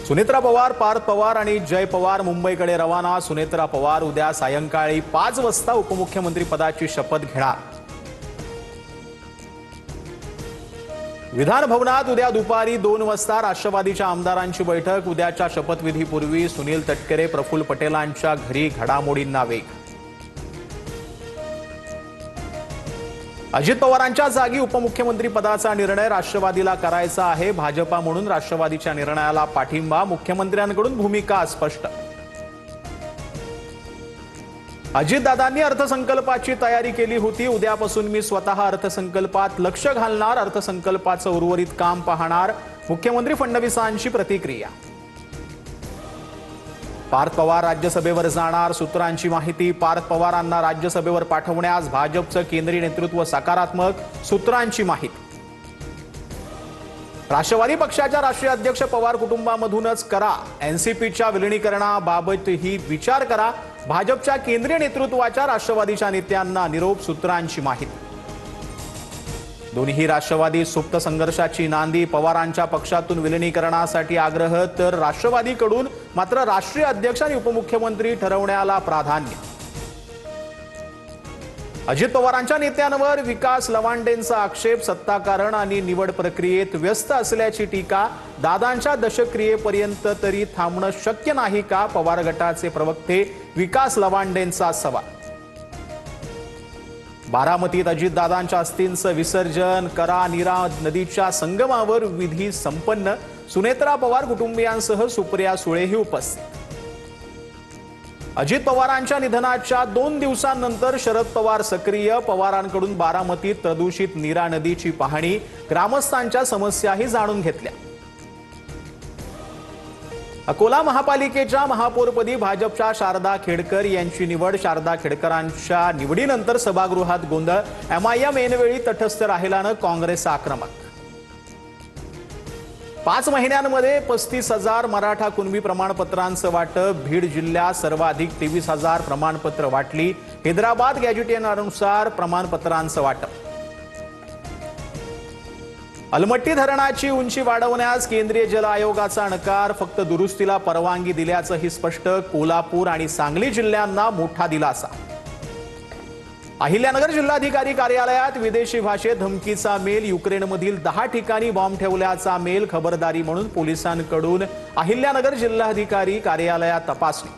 सुनेत्रा पवार, पार्थ पवार आणि जय पवार मुंबईकडे रवाना। सुनेत्रा पवार उद्या सायंकाळी 5 वाजता उपमुख्यमंत्री पदाची शपथ घेणार। विधान भवनात उद्या दुपारी 2 वाजता राष्ट्रवादीच्या आमदारांची बैठक। उद्याच्या शपथविधीपूर्वी सुनील तटकरे, प्रफुल्ल पटेलांच्या घरी घडामोडींना वेग। अजित पवारांच्या जागी उपमुख्यमंत्री पदाचा निर्णय राष्ट्रवादीला करायचा आहे। भाजपा म्हणून राष्ट्रवादीच्या निर्णयाला पाठिंबा, मुख्यमंत्र्यांकडून भूमिका स्पष्ट। अजितदादांनी अर्थसंकल्पाची तयारी केली होती। उद्यापासून मी स्वतः अर्थसंकल्पात लक्ष घालणार, अर्थसंकल्पाचं उर्वरित काम पाहणार, मुख्यमंत्री फडणवीसांची प्रतिक्रिया। पार्थ पवार राज्यसभेवर जाणार, सूत्रांची माहिती। पार्थ पवारांना राज्यसभेवर पाठवण्यास भाजपचं केंद्रीय नेतृत्व सकारात्मक, सूत्रांची माहिती। राष्ट्रवादी पक्षाच्या राष्ट्रीय अध्यक्ष पवार कुटुंबामधूनच करा, एनसीपीच्या विलीनीकरणाबाबतही विचार करा, भाजपच्या केंद्रीय नेतृत्वाच्या राष्ट्रवादीच्या नेत्यांना निरोप, सूत्रांची माहिती। दोन्ही राष्ट्रवादी सुप्त संघर्षाची नांदी, पवारांच्या पक्षातून विलीनीकरणासाठी आग्रह, तर राष्ट्रवादीकडून मात्र राष्ट्रीय अध्यक्ष आणि उपमुख्यमंत्री ठरवण्याला प्राधान्य। अजित पवारांच्या नेत्यांवर विकास लवांडेंचा आक्षेप, सत्ताकारण आणि निवड प्रक्रियेत व्यस्त असल्याची टीका। दादांच्या दशक्रियेपर्यंत तरी थांबणं शक्य नाही का, पवार गटाचे प्रवक्ते विकास लवांडेंचा सवाल। बारामतीत अजितदादांच्या अस्थींचं विसर्जन, करा नीरा नदीच्या संगमावर विधी संपन्न। सुनेत्रा पवार कुटुंबियांसह सुप्रिया सुळेही उपस्थित। अजित पवारांच्या निधनाच्या 2 दिवसांनंतर शरद पवार सक्रिय, पवारांकडून बारामतीत प्रदूषित नीरा नदीची पाहणी, ग्रामस्थांच्या समस्याही जाणून घेतल्या। अकोला महापालिकेच्या महापौरपदी भाजपच्या शारदा खेडकर यांची निवड। शारदा खेडकरांच्या निवडीनंतर सभागृहात गोंधळ, एमआयएम ऐनवेळी तटस्थ राहिल्यानं काँग्रेस आक्रमक। 5 महिन्यांमध्ये 35,000 मराठा कुणबी प्रमाणपत्रांचं वाटप। बीड जिल्ह्यात सर्वाधिक 23,000 प्रमाणपत्र वाटली। हैदराबाद गॅजेटियननुसार प्रमाणपत्रांचं वाटप। अलमट्टी धरणाची उंची वाढवण्यास केंद्रीय जल आयोगाचा नकार, फक्त दुरुस्तीला परवानगी दिल्याचंही स्पष्ट। कोल्हापूर आणि सांगली जिल्ह्यांना मोठा दिलासा। अहिल्यानगर जिल्हाधिकारी कार्यालयात विदेशी भाषेत धमकीचा मेल, युक्रेनमधील 10 ठिकाणी बॉम्ब ठेवल्याचा मेल, खबरदारी म्हणून पोलिसांकडून अहिल्यानगर जिल्हाधिकारी कार्यालयात तपासणी।